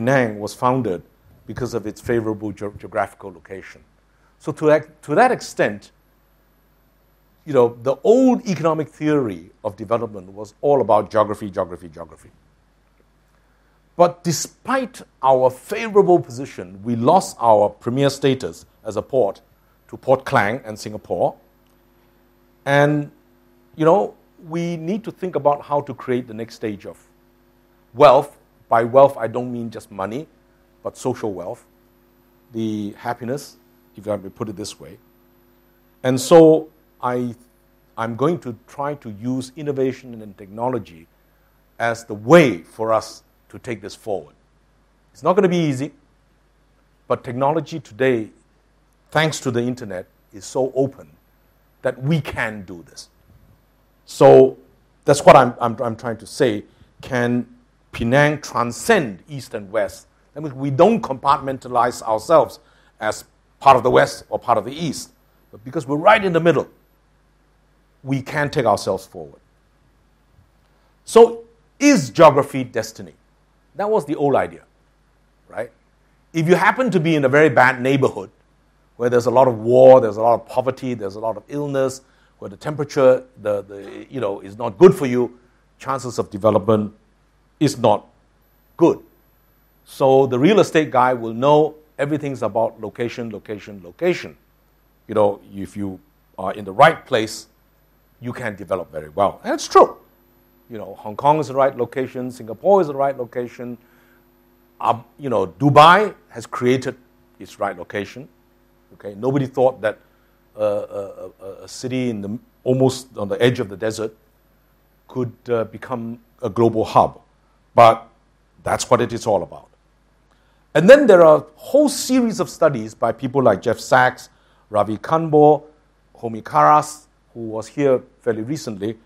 Penang was founded because of its favorable geographical location. So to that extent, the old economic theory of development was all about geography, geography, geography. But despite our favorable position, we lost our premier status as a port to Port Klang and Singapore. And, we need to think about how to create the next stage of wealth. By wealth, I don't mean just money, but social wealth, the happiness, if I may put it this way. And so I'm going to try to use innovation and technology as the way for us to take this forward. It's not going to be easy, but technology today, thanks to the internet, is so open that we can do this. So that's what I'm trying to say. Can Penang transcend East and West? That means we don't compartmentalize ourselves as part of the West or part of the East, but because we're right in the middle, we can take ourselves forward. So is geography destiny? That was the old idea, right? If you happen to be in a very bad neighborhood where there's a lot of war, there's a lot of poverty, there's a lot of illness, where the temperature is not good for you, chances of development is not good. So the real estate guy will know everything's about location, location, location. If you are in the right place, you can develop very well. And it's true. Hong Kong is the right location, Singapore is the right location. Dubai has created its right location. Okay, nobody thought that a city almost on the edge of the desert could become a global hub. But that's what it is all about. And then there are a whole series of studies by people like Jeff Sachs, Ravi Kanbor, Homi Karas, who was here fairly recently,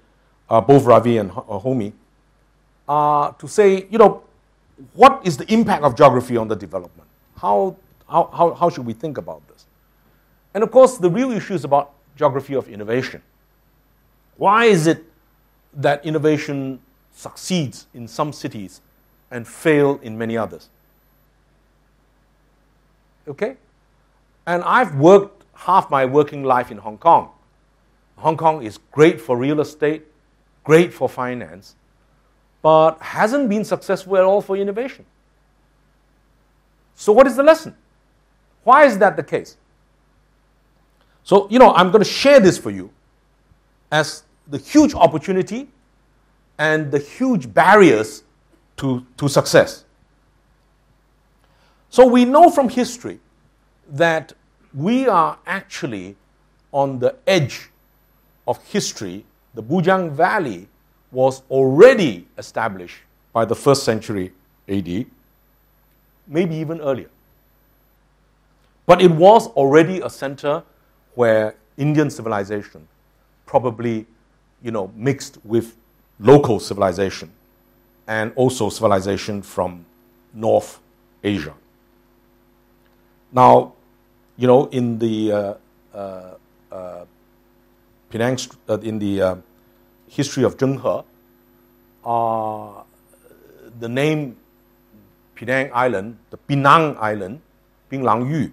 both Ravi and Homi, to say, what is the impact of geography on the development? How should we think about this? And of course, the real issue is about geography of innovation. Why is it that innovation succeeds in some cities and fail in many others? Okay? And I've worked half my working life in Hong Kong. Hong Kong is great for real estate, great for finance, but hasn't been successful at all for innovation. So what is the lesson? Why is that the case? So, I'm going to share this for you as the huge opportunity and the huge barriers to success. So we know from history that we are actually on the edge of history. The Bujang Valley was already established by the 1st century AD, maybe even earlier. But it was already a center where Indian civilization probably, mixed with local civilization and also civilization from North Asia. Now, in the Penangs, in the history of Zheng He, the name Penang Island, the Penang Island, Pinglang Yu,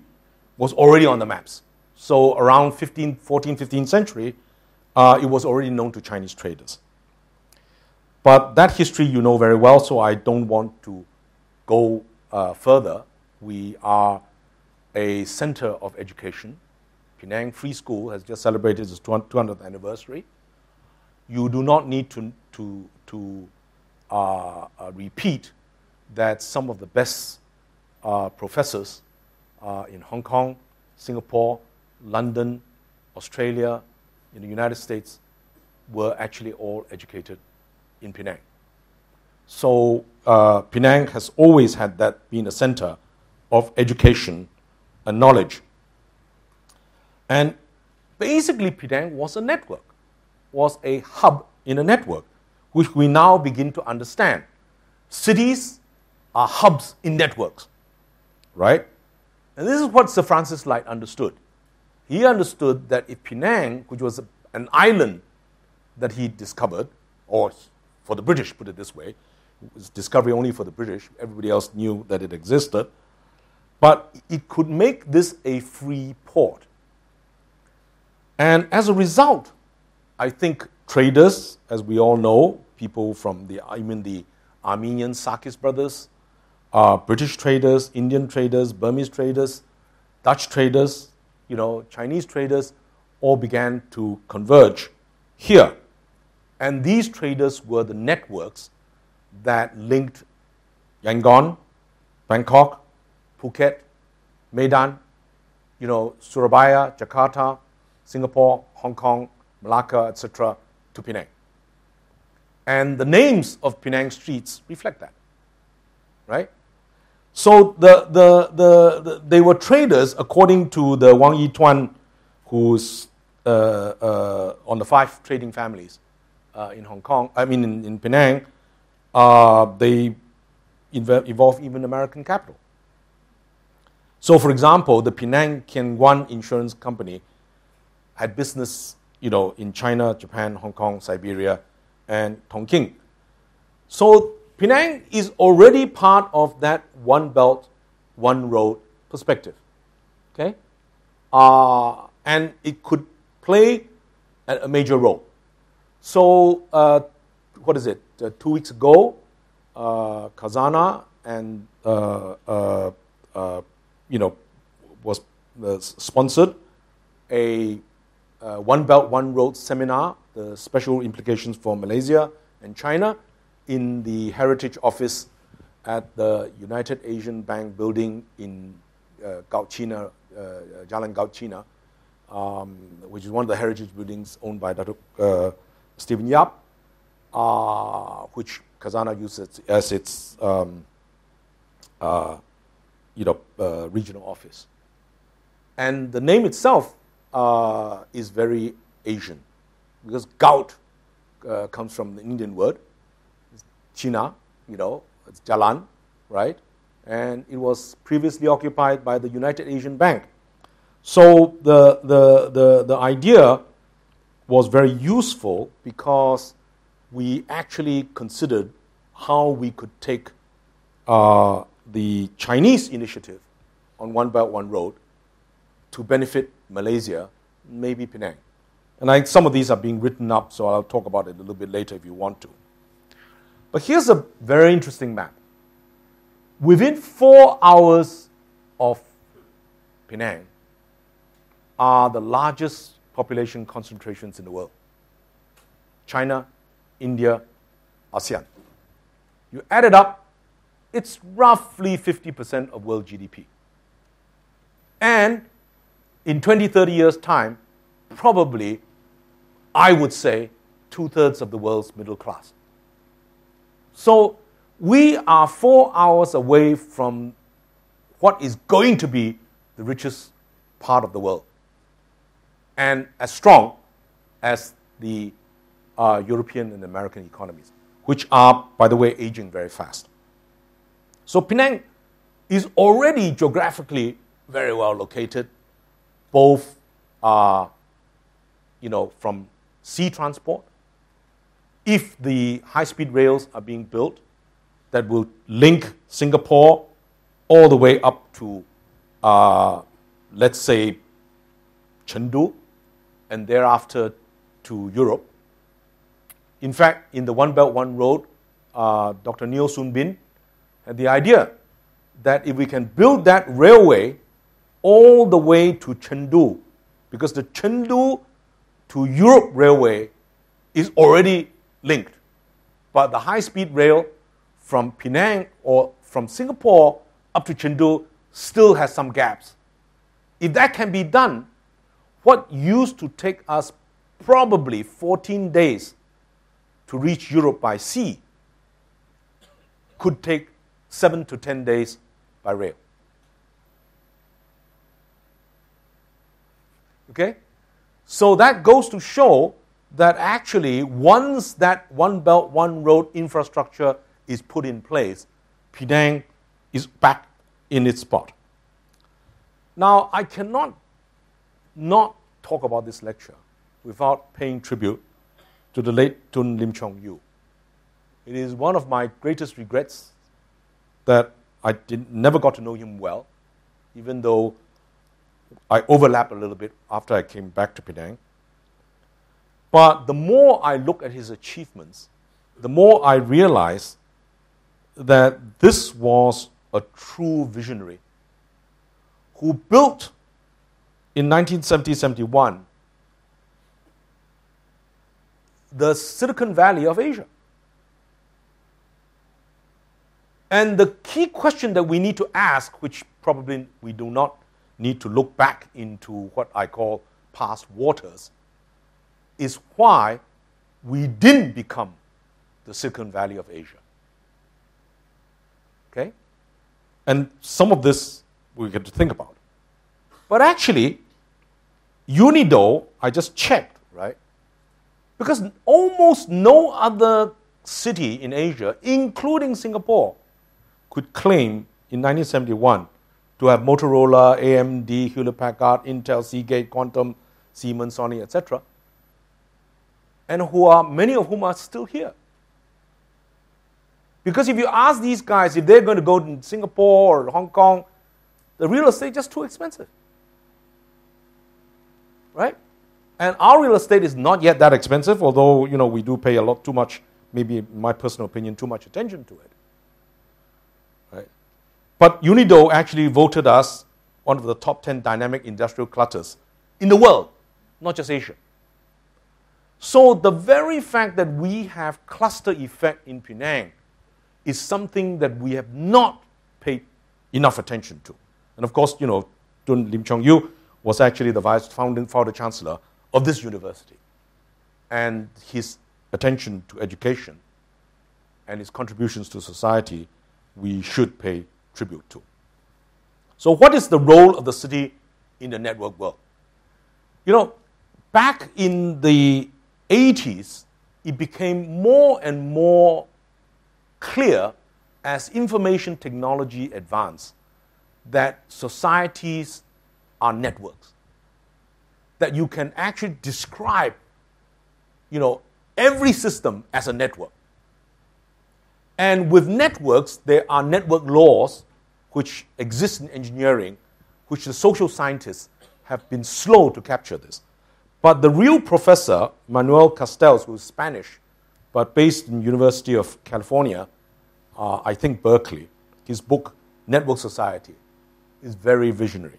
was already on the maps. So around 14th century, it was already known to Chinese traders. But that history you know very well, so I don't want to go further. We are a center of education. Penang Free School has just celebrated its 200th anniversary. You do not need to repeat that some of the best professors in Hong Kong, Singapore, London, Australia, in the United States were actually all educated in Penang. So Penang has always had that being a center of education and knowledge. And basically Penang was a network, was a hub in a network, which we now begin to understand. Cities are hubs in networks, right? And this is what Sir Francis Light understood. He understood that if Penang, which was an island that he discovered, or for the British, put it this way, was discovery only for the British. Everybody else knew that it existed. But it could make this a free port. And as a result, I think traders, as we all know, people from the Armenian Sakis brothers, British traders, Indian traders, Burmese traders, Dutch traders, Chinese traders, all began to converge here. And these traders were the networks that linked Yangon, Bangkok, Phuket, Medan, Surabaya, Jakarta, Singapore, Hong Kong, Malacca, etc., to Penang. And the names of Penang streets reflect that, right? So they were traders, according to the Wang Yituan, who's on the 5 trading families in Hong Kong. In Penang. They evolved even American capital. So, for example, the Penang Kianguan Insurance Company had business, in China, Japan, Hong Kong, Siberia, and Tonkin. So Penang is already part of that one belt, one road perspective. Okay? And it could play a major role. So, 2 weeks ago, Khazanah and was sponsored a One Belt, One Road seminar, the special implications for Malaysia and China, in the Heritage Office at the United Asian Bank building in Gauchina, Jalan Gauchina, which is one of the heritage buildings owned by Dr. Stephen Yap, which Khazanah uses as its regional office. And the name itself is very Asian, because gout comes from the Indian word, China, it's Jalan, right? And it was previously occupied by the United Asian Bank. So the idea was very useful because we actually considered how we could take the Chinese initiative on One Belt, One Road to benefit Malaysia, maybe Penang. And some of these are being written up, so I'll talk about it a little bit later if you want to. But here's a very interesting map. Within 4 hours of Penang are the largest population concentrations in the world. China, India, ASEAN. You add it up, it's roughly 50% of world GDP. And in 20, 30 years' time, probably, I would say, 2/3 of the world's middle class. So we are 4 hours away from what is going to be the richest part of the world, and as strong as the European and American economies, which are, by the way, aging very fast. So Penang is already geographically very well located, both from sea transport. If the high-speed rails are being built that will link Singapore all the way up to, let's say, Chengdu, and thereafter to Europe. In fact, in the One Belt, One Road, Dr. Neo Soon Bin had the idea that if we can build that railway all the way to Chengdu, because the Chengdu to Europe railway is already linked, but the high-speed rail from Penang or from Singapore up to Chengdu still has some gaps. If that can be done, what used to take us probably 14 days to reach Europe by sea could take 7 to 10 days by rail. Okay? So that goes to show that actually once that One Belt, One Road infrastructure is put in place, Penang is back in its spot. Now, I cannot not talk about this lecture without paying tribute to the late Tun Lim Chong. It is one of my greatest regrets that I never got to know him well, even though I overlapped a little bit after I came back to Penang. But the more I look at his achievements, the more I realize that this was a true visionary who built in 1970-71 the Silicon Valley of Asia. And the key question that we need to ask, which probably we do not need to look back into what I call past waters, is why we didn't become the Silicon Valley of Asia. Okay? And some of this we get to think about. But actually, UNIDO, I just checked, right? Because almost no other city in Asia, including Singapore, could claim in 1971 to have Motorola, AMD, Hewlett-Packard, Intel, Seagate, Quantum, Siemens, Sony, etc., and many of whom are still here. Because if you ask these guys if they're going to go to Singapore or Hong Kong, the real estate is just too expensive. Right? And our real estate is not yet that expensive, although we do pay a lot too much, maybe in my personal opinion, too much attention to it. Right? But UNIDO actually voted us one of the top 10 dynamic industrial clusters in the world, not just Asia. So the very fact that we have cluster effect in Penang is something that we have not paid enough attention to. And of course, Tun Lim Chong was actually the founder chancellor of this university. And his attention to education and his contributions to society, we should pay tribute to. So what is the role of the city in the network world? Back in the 80s, it became more and more clear as information technology advanced that societies are networks. That you can actually describe, every system as a network. And with networks, there are network laws which exist in engineering, which the social scientists have been slow to capture this. But the real professor, Manuel Castells, who is Spanish, but based in University of California, I think Berkeley, his book, Network Society, is very visionary,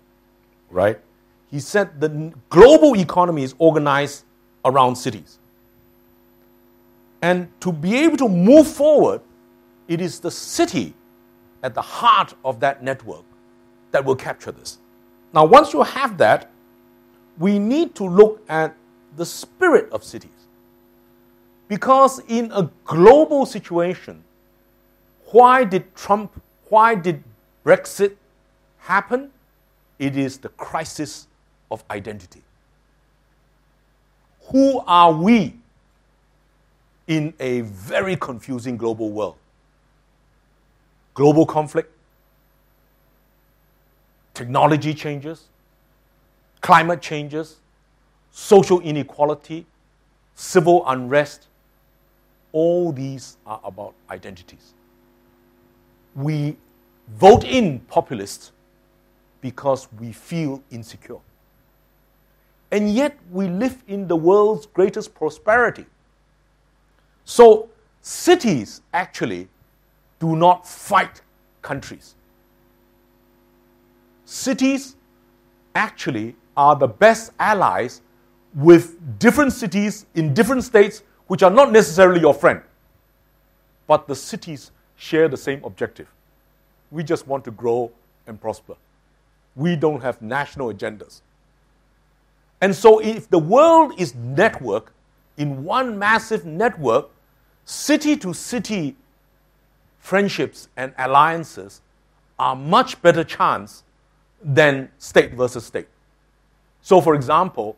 right? He said the global economy is organized around cities. And to be able to move forward, it is the city at the heart of that network that will capture this. Now, once you have that, we need to look at the spirit of cities. Because in a global situation, why did Brexit happen? It is the crisis of identity. Who are we in a very confusing global world? Global conflict, technology changes, climate changes, social inequality, civil unrest, all these are about identities. We vote in populists because we feel insecure. And yet we live in the world's greatest prosperity. So cities actually do not fight countries. Cities actually are the best allies with different cities in different states which are not necessarily your friend. But the cities share the same objective. We just want to grow and prosper. We don't have national agendas. And so if the world is networked in one massive network, city-to-city friendships and alliances are much better chance than state versus state. So for example,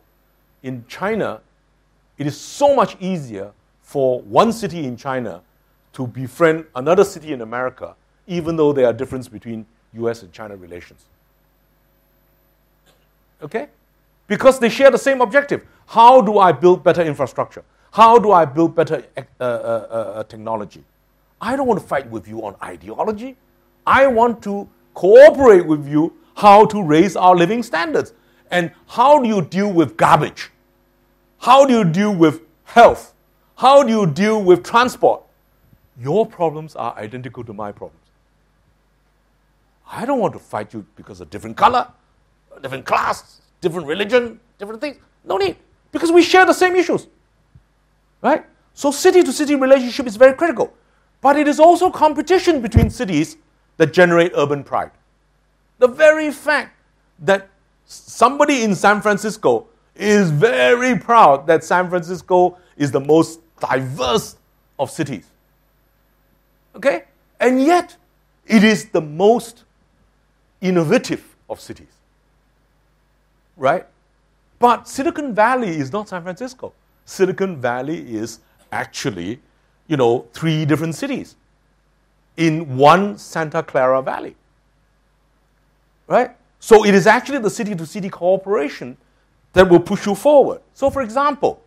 in China, it is so much easier for one city in China to befriend another city in America, even though there are differences between US and China relations. Okay? Because they share the same objective. How do I build better infrastructure? How do I build better technology? I don't want to fight with you on ideology. I want to cooperate with you how to raise our living standards. And how do you deal with garbage? How do you deal with health? How do you deal with transport? Your problems are identical to my problems. I don't want to fight you because of different color, different class, different religion, different things. No need, because we share the same issues. Right? So city-to-city relationship is very critical. But it is also competition between cities that generate urban pride. The very fact that somebody in San Francisco is very proud that San Francisco is the most diverse of cities. Okay? And yet, it is the most innovative of cities. Right? But Silicon Valley is not San Francisco. Silicon Valley is actually, 3 different cities in one Santa Clara Valley. Right? So it is actually the city-to-city cooperation that will push you forward. So for example,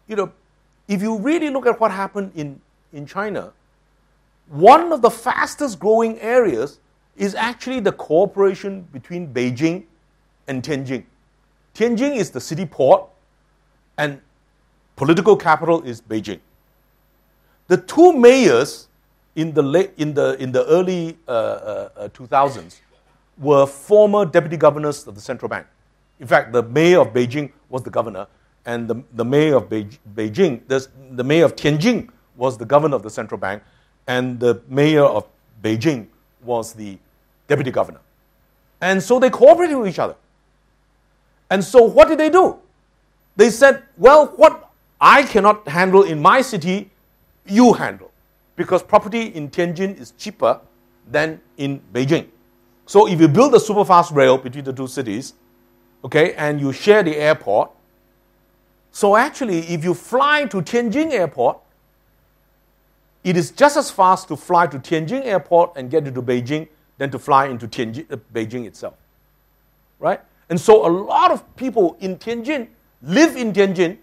if you really look at what happened in China, one of the fastest growing areas is actually the cooperation between Beijing and Tianjin. Tianjin is the city port, and political capital is Beijing. The 2 mayors in the early 2000s were former deputy governors of the central bank. In fact, the mayor of Beijing was the governor, and the mayor of Beijing, the mayor of Tianjin was the governor of the central bank, and the mayor of Beijing was the deputy governor. And so they cooperated with each other. And so what did they do? They said, well, what I cannot handle in my city, you handle. Because property in Tianjin is cheaper than in Beijing. So if you build a superfast rail between the 2 cities, okay, and you share the airport, so actually if you fly to Tianjin airport, it is just as fast to fly to Tianjin airport and get into Beijing than to fly into Beijing itself. Right? And so a lot of people in Tianjin live in Tianjin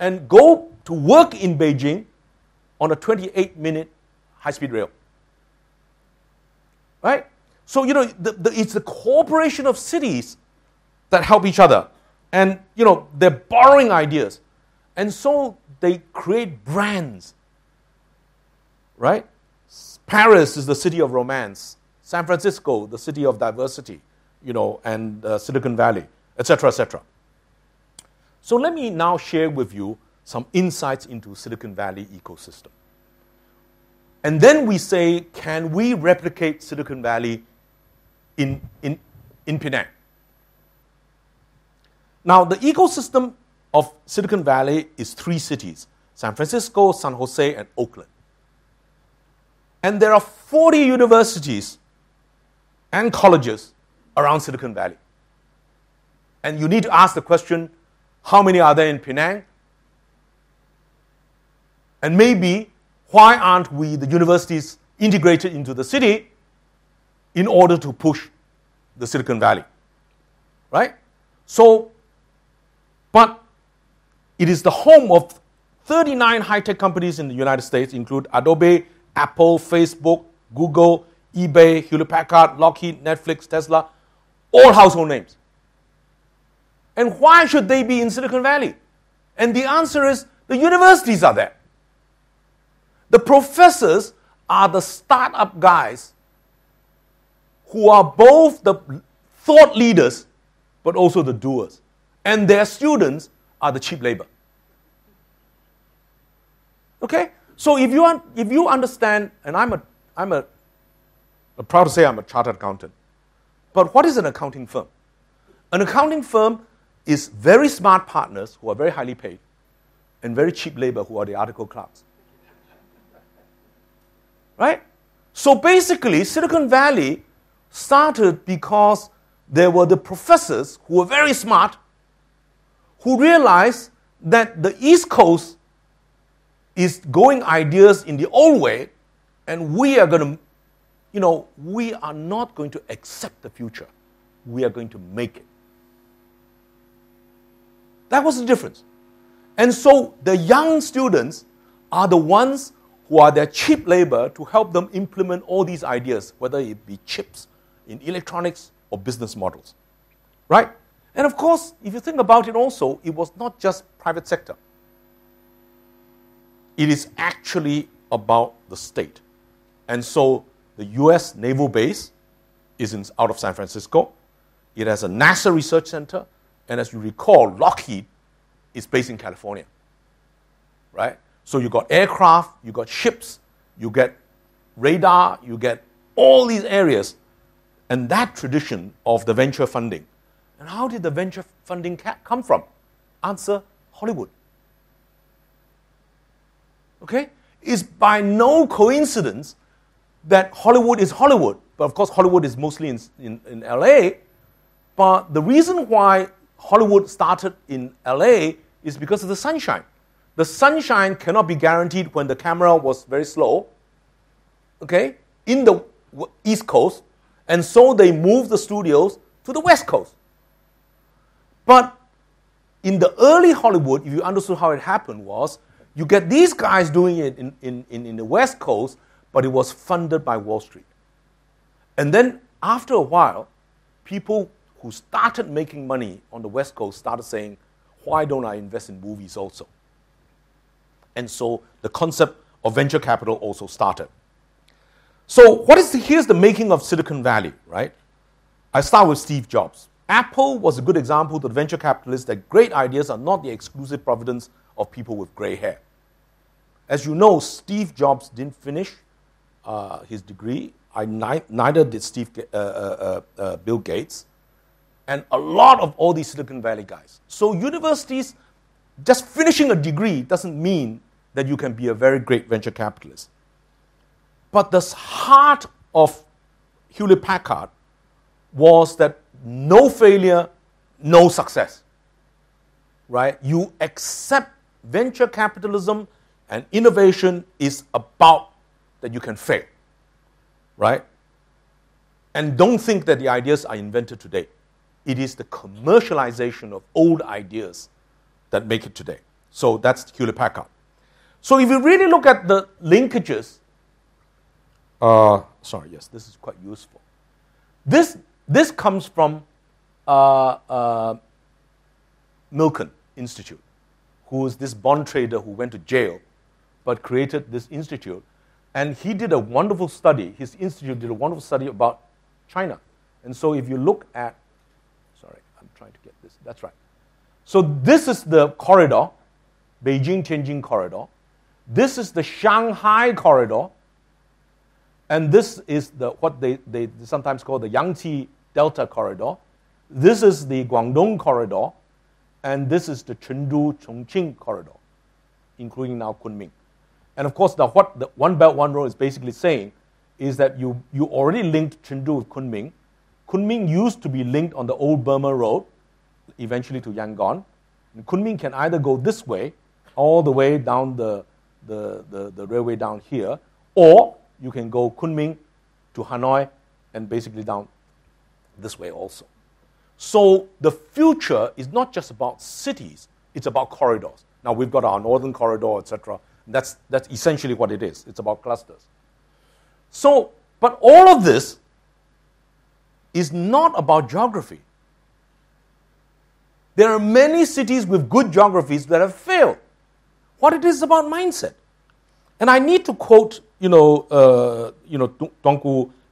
and go to work in Beijing on a 28-minute high-speed rail. Right? So, it's the cooperation of cities that help each other. And, they're borrowing ideas. And so they create brands. Right? Paris is the city of romance. San Francisco, the city of diversity, and Silicon Valley, etc., etc. So let me now share with you some insights into Silicon Valley ecosystem. And then we say, can we replicate Silicon Valley in Penang? Now, the ecosystem of Silicon Valley is 3 cities, San Francisco, San Jose, and Oakland. And there are 40 universities and colleges around Silicon Valley. And you need to ask the question, how many are there in Penang? And maybe, why aren't we, the universities, integrated into the city in order to push the Silicon Valley? Right? So, but it is the home of 39 high-tech companies in the United States, include Adobe, Apple, Facebook, Google, eBay, Hewlett-Packard, Lockheed, Netflix, Tesla, all household names. And why should they be in Silicon Valley? And the answer is, the universities are there. The professors are the startup guys who are both the thought leaders, but also the doers. And their students are the cheap labor. Okay? So if you understand, and I'm proud to say I'm a chartered accountant, but what is an accounting firm? An accounting firm is very smart partners who are very highly paid and very cheap labor who are the article clerks. Right? So basically, Silicon Valley started because there were the professors who were very smart who realized that the East Coast is going ideas in the old way, and we are going to, we are not going to accept the future. We are going to make it. That was the difference. And so the young students are the ones who are their cheap labor to help them implement all these ideas, whether it be chips in electronics or business models, right? And of course, if you think about it also, it was not just private sector. It is actually about the state. And so the US Naval Base is out of San Francisco. It has a NASA research center. And as you recall, Lockheed is based in California, right? So you got aircraft, you got ships, you get radar, you get all these areas. And that tradition of the venture funding. And how did the venture funding come from? Answer, Hollywood. Okay? It's by no coincidence that Hollywood is Hollywood. But of course, Hollywood is mostly in LA. But the reason why Hollywood started in LA is because of the sunshine. The sunshine cannot be guaranteed when the camera was very slow, okay, in the East Coast. And so they moved the studios to the West Coast. But in the early Hollywood, if you understood how it happened, was you get these guys doing it in the West Coast, but it was funded by Wall Street. And then after a while, people who started making money on the West Coast started saying, why don't I invest in movies also? And so the concept of venture capital also started. So here's the making of Silicon Valley, right? I start with Steve Jobs. Apple was a good example to the venture capitalists that great ideas are not the exclusive providence of people with gray hair. As you know, Steve Jobs didn't finish his degree. Neither did Bill Gates. And a lot of all these Silicon Valley guys. So universities, just finishing a degree doesn't mean that you can be a very great venture capitalist. But the heart of Hewlett-Packard was that no failure, no success, right? You accept venture capitalism and innovation is about that you can fail, right? And don't think that the ideas are invented today. It is the commercialization of old ideas that make it today. So that's Hewlett-Packard. So if you really look at the linkages, this is quite useful. This comes from Milken Institute, who is this bond trader who went to jail, but created this institute. And he did a wonderful study. His institute did a wonderful study about China. And so if you look at, I'm trying to get this. That's right. So this is the corridor, Beijing-Tianjin corridor. This is the Shanghai corridor. And this is what they sometimes call the Yangtze Delta corridor. This is the Guangdong corridor. And this is the Chengdu-Chongqing corridor, including now Kunming. And of course, what the One Belt, One Road is basically saying is that you already linked Chengdu with Kunming. Kunming used to be linked on the old Burma Road, eventually to Yangon. And Kunming can either go this way, all the way down the railway down here, or you can go Kunming to Hanoi and basically down this way also. So the future is not just about cities, it's about corridors. Now we've got our northern corridor, etc. That's essentially what it is. It's about clusters. So, but all of this is not about geography. There are many cities with good geographies that have failed. What it is about mindset. And I need to quote, Tunku,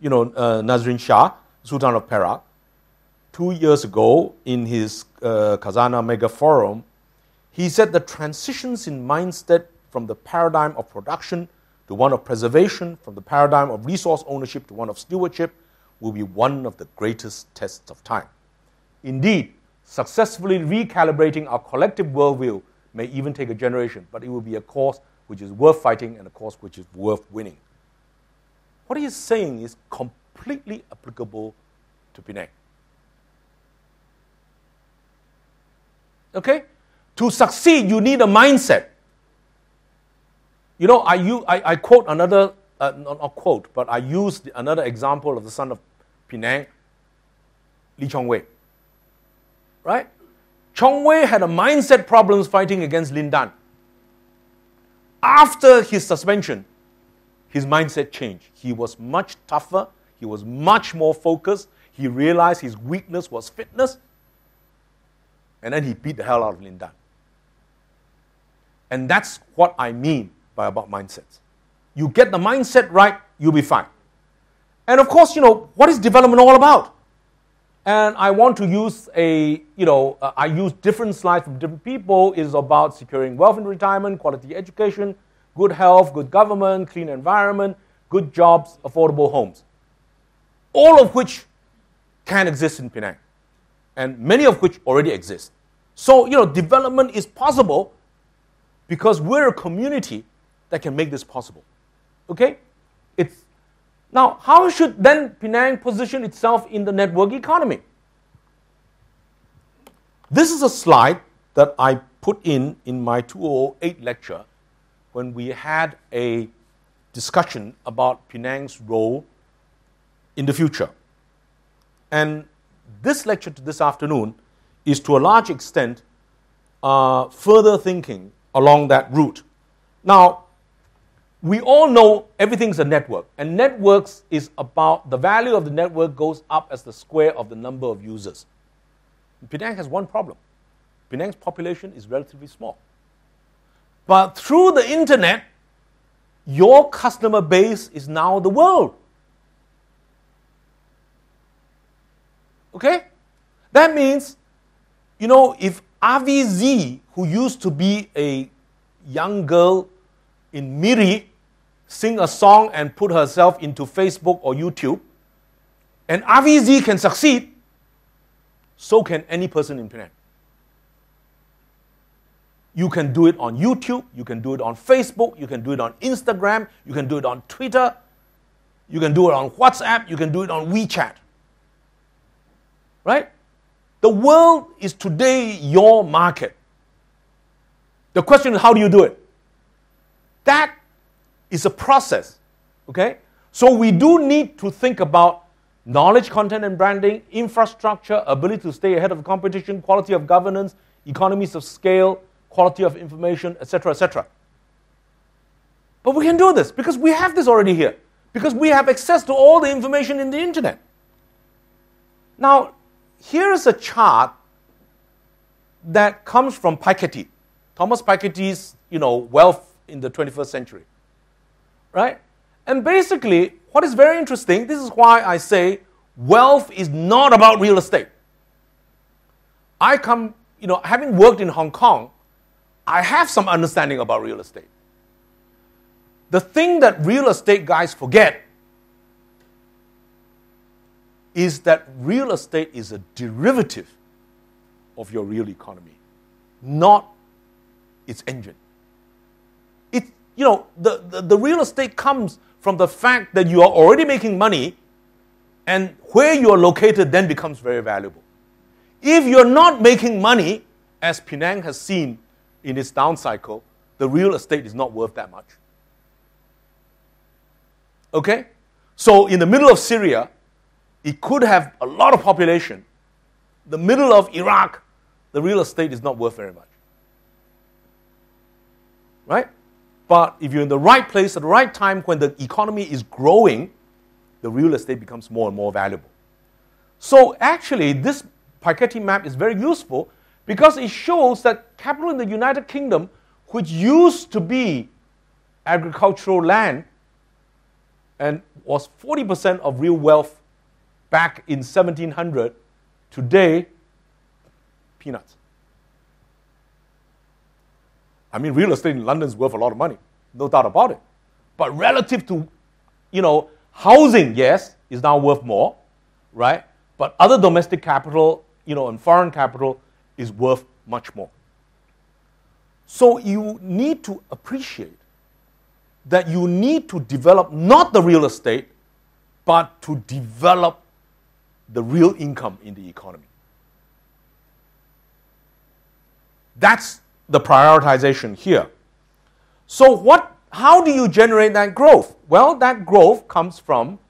Nazrin Shah, Sultan of Perak, 2 years ago in his Khazanah Mega Forum. He said the transitions in mindset from the paradigm of production to one of preservation, from the paradigm of resource ownership to one of stewardship, will be one of the greatest tests of time. Indeed, successfully recalibrating our collective worldview may even take a generation, but it will be a cause which is worth fighting and a cause which is worth winning. What he is saying is completely applicable to Penang. Okay? To succeed, you need a mindset. I quote another, not quote, but I used another example of the son of Penang, Lee Chong Wei. Right? Chong Wei had a mindset problems fighting against Lin Dan. After his suspension, his mindset changed. He was much tougher. He was much more focused. He realized his weakness was fitness. And then he beat the hell out of Lindan. And that's what I mean by about mindsets. You get the mindset right, you'll be fine. And of course, what is development all about? And I want to use I use different slides from different people. It is about securing wealth in retirement, quality education, good health, good government, clean environment, good jobs, affordable homes. All of which can exist in Penang. And many of which already exist. So, development is possible because we're a community that can make this possible. Okay? Now, how should then Penang position itself in the network economy? This is a slide that I put in my 2008 lecture when we had a discussion about Penang's role in the future. And this lecture to this afternoon is to a large extent further thinking along that route. Now, we all know everything's a network, and networks is about the value of the network goes up as the square of the number of users. Penang has one problem. Penang's population is relatively small. But through the internet, your customer base is now the world. Okay? That means, if RVZ, who used to be a young girl in Miri, sing a song and put herself into Facebook or YouTube, and RVZ can succeed, so can any person in Penang. You can do it on YouTube, you can do it on Facebook, you can do it on Instagram, you can do it on Twitter, you can do it on WhatsApp, you can do it on WeChat. Right? The world is today your market. The question is, how do you do it? That is a process. Okay? So we do need to think about knowledge, content, and branding, infrastructure, ability to stay ahead of the competition, quality of governance, economies of scale, quality of information, etc., etc. But we can do this because we have this already here. Because we have access to all the information in the internet. Now, here is a chart that comes from Piketty. Thomas Piketty's, wealth in the 21st century. Right? And basically, what is very interesting, this is why I say wealth is not about real estate. Having worked in Hong Kong, I have some understanding about real estate. The thing that real estate guys forget is that real estate is a derivative of your real economy, not its engine. The real estate comes from the fact that you are already making money, and where you are located then becomes very valuable. If you're not making money, as Penang has seen in its down cycle, the real estate is not worth that much. Okay? So in the middle of Syria, it could have a lot of population. The middle of Iraq, the real estate is not worth very much. Right? But if you're in the right place at the right time when the economy is growing, the real estate becomes more and more valuable. So actually, this Piketty map is very useful because it shows that capital in the United Kingdom, which used to be agricultural land and was 40% of real wealth back in 1700, today, peanuts. Real estate in London is worth a lot of money, no doubt about it. But relative to, housing, yes, is now worth more, right? But other domestic capital, and foreign capital is worth much more. So you need to appreciate that you need to develop not the real estate, but to develop the real income in the economy. That's the prioritization here. So how do you generate that growth? Well, that growth comes from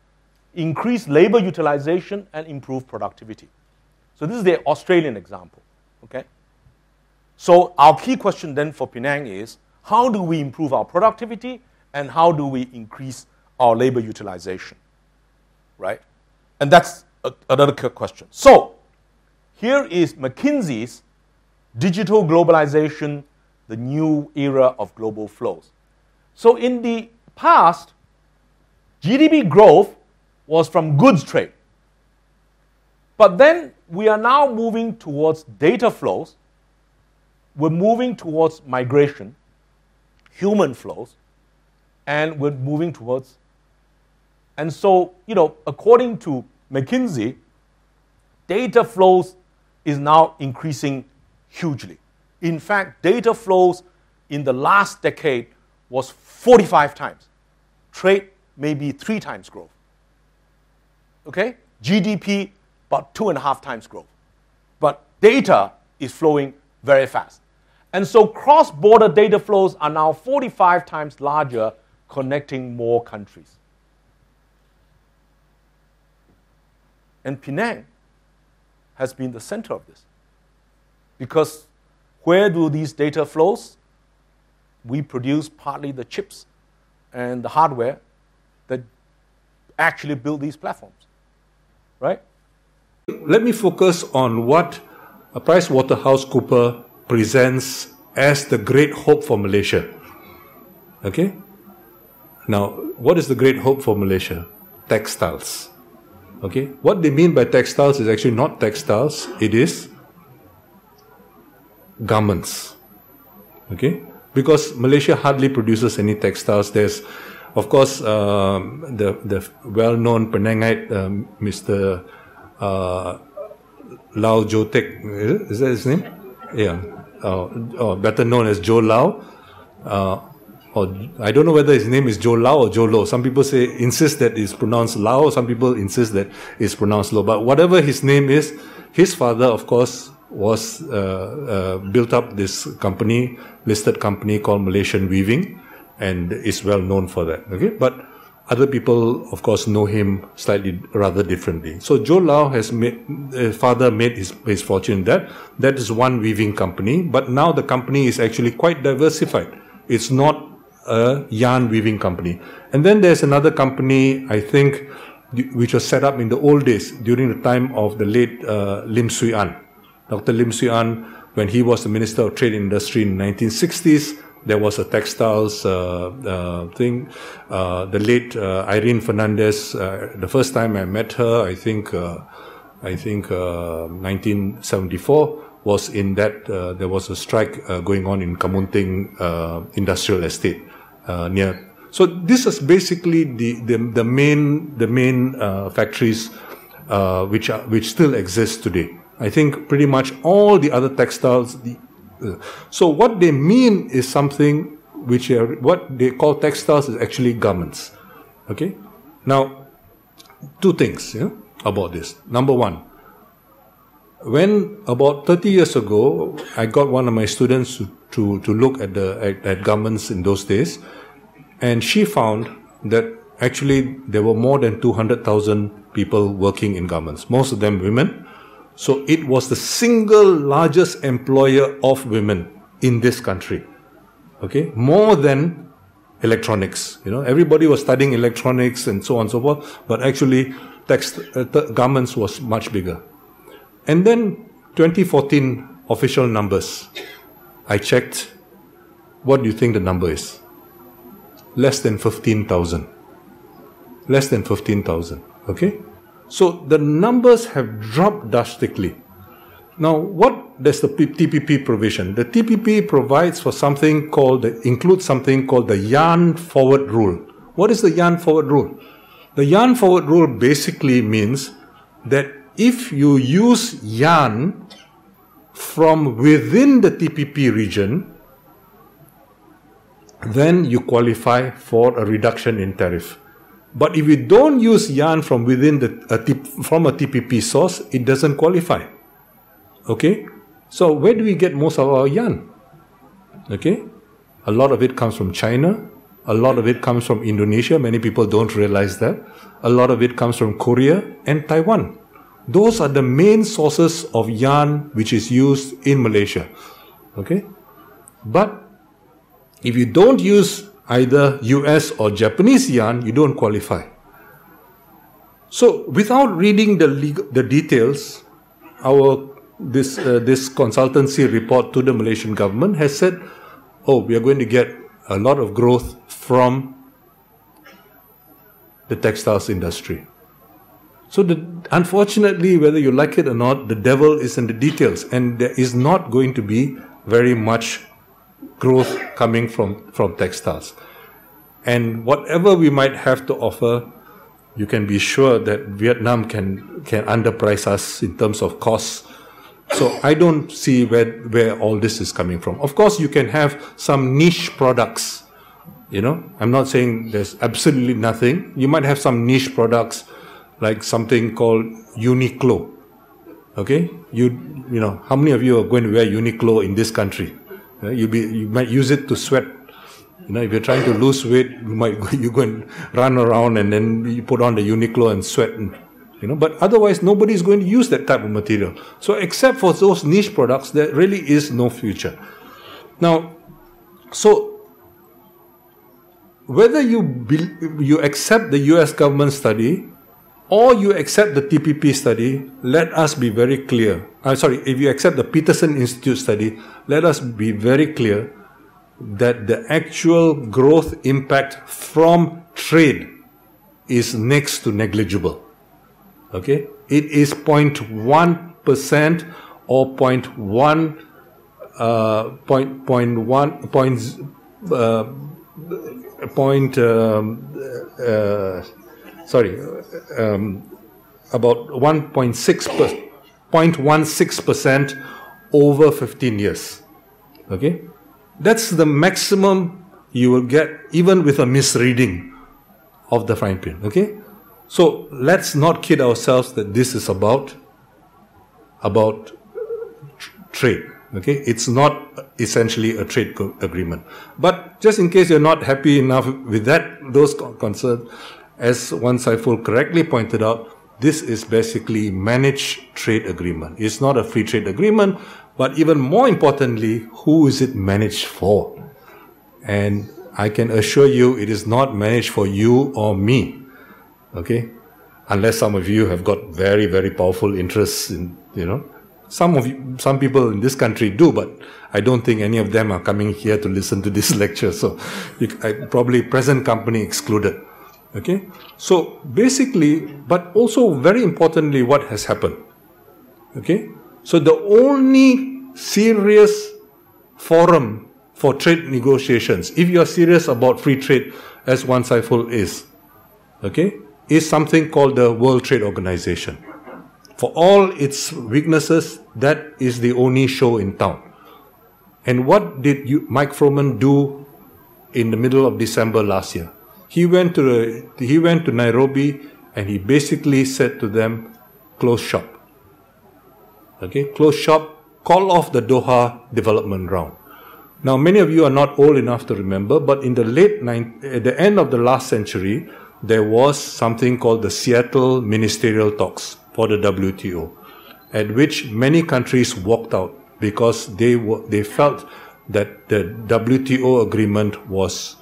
increased labor utilization and improved productivity. So this is the Australian example. Okay? So our key question then for Penang is, how do we improve our productivity and how do we increase our labor utilization, right? And that's another question. So here is McKinsey's Digital Globalization, the New Era of Global Flows. So in the past, GDP growth was from goods trade. But then we are now moving towards data flows. We're moving towards migration, human flows, and we're moving towards. And so, according to McKinsey, data flows is now increasing hugely. In fact, data flows in the last decade was 45 times. Trade maybe 3 times growth. Okay? GDP about 2.5 times growth. But data is flowing very fast. And so cross-border data flows are now 45 times larger, connecting more countries. And Penang has been the center of this. Because where do these data flows? We produce partly the chips and the hardware that actually build these platforms, right? Let me focus on what PricewaterhouseCoopers presents as the great hope for Malaysia. Okay? Now, what is the great hope for Malaysia? Textiles. Okay? What they mean by textiles is actually not textiles, it is garments. Okay? Because Malaysia hardly produces any textiles. There's, of course, the well-known Penangite, Mr. Lau Jotek, is that his name? Yeah. Better known as Joe Lau. Or I don't know whether his name is Joe Lau or Joe Lo. Some people insist that it's pronounced Lau. Some people insist that it's pronounced Lo. But whatever his name is, his father, of course, was built up this company, listed company called Malaysian Weaving, and is well known for that. Okay, but other people, of course, know him slightly rather differently. So Joe Lau has father made his fortune that. That is one weaving company, but now the company is actually quite diversified. It's not a yarn weaving company. And then there's another company, I think, which was set up in the old days during the time of the late Lim Swee An. Dr. Lim Swee An, when he was the Minister of Trade and Industry in the 1960s, there was a textiles thing. The late Irene Fernandez, the first time I met her, I think 1974, was in that there was a strike going on in Kamunting Industrial Estate near. So this is basically the main factories which still exist today. I think pretty much all the other textiles. So what they mean is something which what they call textiles is actually garments. Okay. Now, 2 things about this. Number one, when about 30 years ago, I got one of my students to look at garments in those days, and she found that actually there were more than 200,000 people working in garments, most of them women. So it was the single largest employer of women in this country. Okay, more than electronics. Everybody was studying electronics and so on and so forth, but actually garments was much bigger. And then 2014 official numbers. I checked. What do you think the number is? Less than 15,000. Less than 15,000. Okay? So the numbers have dropped drastically. Now, what does the TPP provision? The TPP provides for includes something called the yarn forward rule. What is the yarn forward rule? The yarn forward rule basically means that if you use yarn from within the TPP region, then you qualify for a reduction in tariff. But if you don't use yarn from within from a TPP source, it doesn't qualify. Okay? So where do we get most of our yarn? Okay? A lot of it comes from China. A lot of it comes from Indonesia. Many people don't realize that. A lot of it comes from Korea and Taiwan. Those are the main sources of yarn which is used in Malaysia. Okay? But if you don't use either US or Japanese yen, you don't qualify. So without reading the details, this consultancy report to the Malaysian government has said, oh, we are going to get a lot of growth from the textiles industry. So unfortunately, whether you like it or not, the devil is in the details, and there is not going to be very much growth coming from textiles. And whatever we might have to offer, you can be sure that Vietnam can underprice us in terms of costs. So I don't see where all this is coming from. Of course, you can have some niche products. You know, I'm not saying there's absolutely nothing. You might have some niche products like something called Uniqlo. Okay, you know, how many of you are going to wear Uniqlo in this country? You might use it to sweat. You know, if you're trying to lose weight, you go and run around and then you put on the Uniqlo and sweat. And, you know, but otherwise, nobody is going to use that type of material. So, except for those niche products, there really is no future. Now, so whether you accept the US government study or you accept the TPP study, let us be very clear. If you accept the Peterson Institute study, let us be very clear that the actual growth impact from trade is next to negligible. Okay? It is 0.1% or 0.1 about 0.16% over 15 years. Okay? That's the maximum you will get even with a misreading of the fine print. Okay? So let's not kid ourselves that this is about trade. Okay? It's not essentially a trade agreement. But just in case you're not happy enough with those concerns, as Wan Saiful correctly pointed out, this is basically managed trade agreement. It's not a free trade agreement, but even more importantly, who is it managed for? And I can assure you it is not managed for you or me. Okay? Unless some of you have got very, very powerful interests in, you know. Some people in this country do, but I don't think any of them are coming here to listen to this lecture. So probably present company excluded. Okay? So basically, but also very importantly, what has happened? Okay? So the only serious forum for trade negotiations, if you are serious about free trade, as Wan Saiful is, okay, is something called the World Trade Organization. For all its weaknesses, that is the only show in town. And what did Mike Froman do in the middle of December last year? He went to Nairobi and he basically said to them, close shop. Okay, close shop, call off the Doha development round. Now, many of you are not old enough to remember, but in at the end of the last century, there was something called the Seattle Ministerial Talks for the WTO, at which many countries walked out because they felt that the WTO agreement was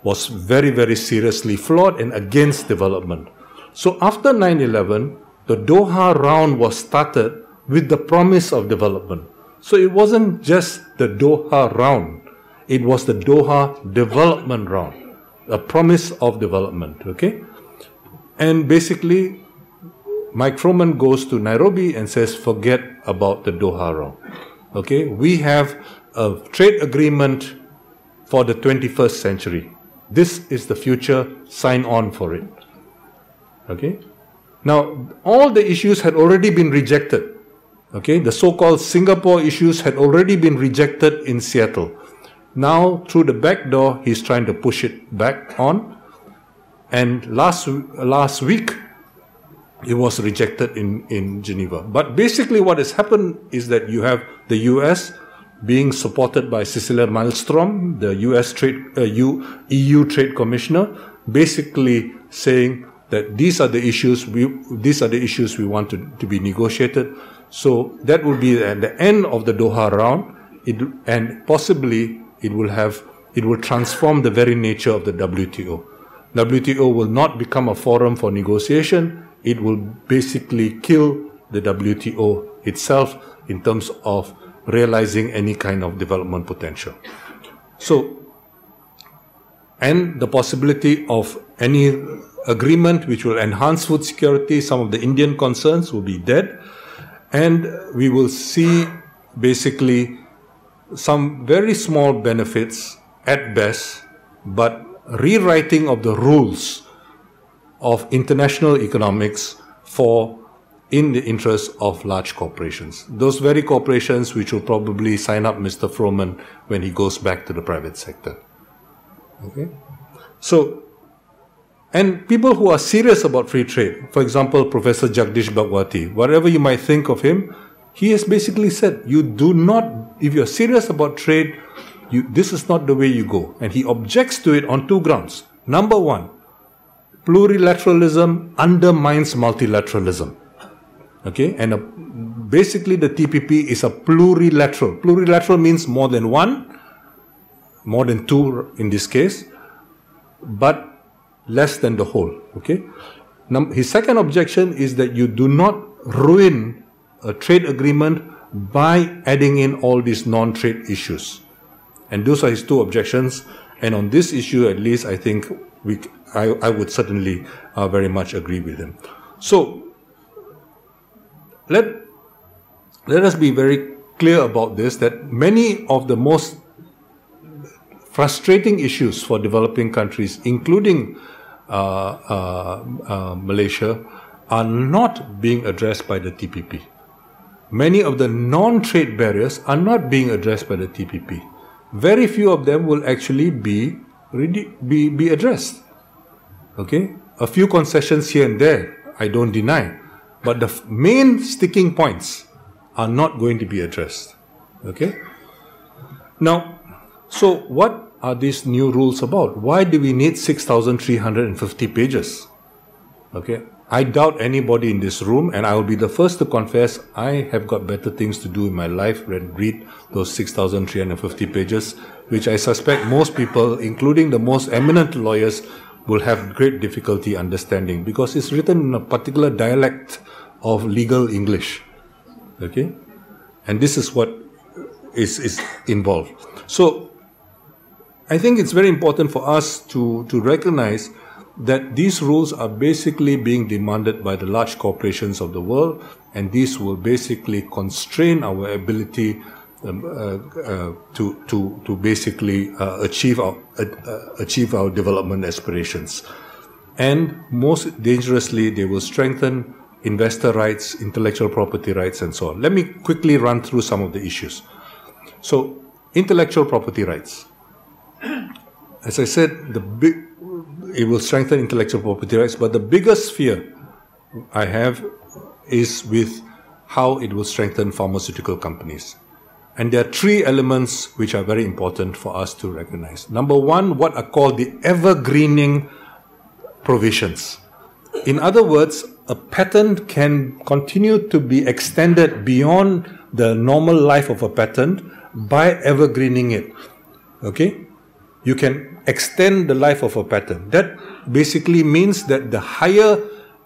very, very seriously flawed and against development. So after 9/11, the Doha round was started with the promise of development. So it wasn't just the Doha round, it was the Doha development round, a promise of development, okay? And basically, Mike Froman goes to Nairobi and says, forget about the Doha round. Okay, we have a trade agreement for the 21st century. This is the future, sign on for it. Okay, now all the issues had already been rejected. Okay, the so-called Singapore issues had already been rejected in Seattle. Now, through the back door, he's trying to push it back on. And last week, it was rejected in Geneva. But basically what has happened is that you have the US being supported by Cecilia Malmström, the EU Trade Commissioner, basically saying that these are the issues we want to be negotiated. So that will be at the end of the Doha round, and possibly it will it will transform the very nature of the WTO. WTO will not become a forum for negotiation. It will basically kill the WTO itself in terms of realizing any kind of development potential. So, and the possibility of any agreement which will enhance food security, some of the Indian concerns will be dead, and we will see basically some very small benefits at best, but rewriting of the rules of international economics in the interest of large corporations. Those very corporations which will probably sign up Mr. Froman when he goes back to the private sector. Okay? So, and people who are serious about free trade, for example, Professor Jagdish Bhagwati, whatever you might think of him, he has basically said, you do not, if you're serious about trade, this is not the way you go. And he objects to it on two grounds. Number one, plurilateralism undermines multilateralism. Okay, and basically the TPP is a plurilateral. Plurilateral means more than one, more than two in this case, but less than the whole. Okay. Now, his second objection is that you do not ruin a trade agreement by adding in all these non-trade issues. And those are his two objections. And on this issue, at least, I think I would certainly very much agree with him. So, let us be very clear about this, that many of the most frustrating issues for developing countries, including Malaysia, are not being addressed by the TPP. Many of the non-trade barriers are not being addressed by the TPP. Very few of them will actually be addressed. Okay? A few concessions here and there, I don't deny. But the main sticking points are not going to be addressed. Okay? Now, so what are these new rules about? Why do we need 6,350 pages? Okay? I doubt anybody in this room, and I will be the first to confess, I have got better things to do in my life than read those 6,350 pages, which I suspect most people, including the most eminent lawyers, will have great difficulty understanding, because it's written in a particular dialect of legal English. Okay? And this is what is involved. So, I think it's very important for us to recognize that these rules are basically being demanded by the large corporations of the world, and these will basically constrain our ability to basically achieve our development aspirations. And most dangerously, they will strengthen investor rights, intellectual property rights, and so on. Let me quickly run through some of the issues. So, intellectual property rights. As I said, it will strengthen intellectual property rights, but the biggest fear I have is with how it will strengthen pharmaceutical companies. And there are three elements which are very important for us to recognize. Number one, what are called the evergreening provisions. In other words, a patent can continue to be extended beyond the normal life of a patent by evergreening it. Okay? You can extend the life of a patent. That basically means that the higher,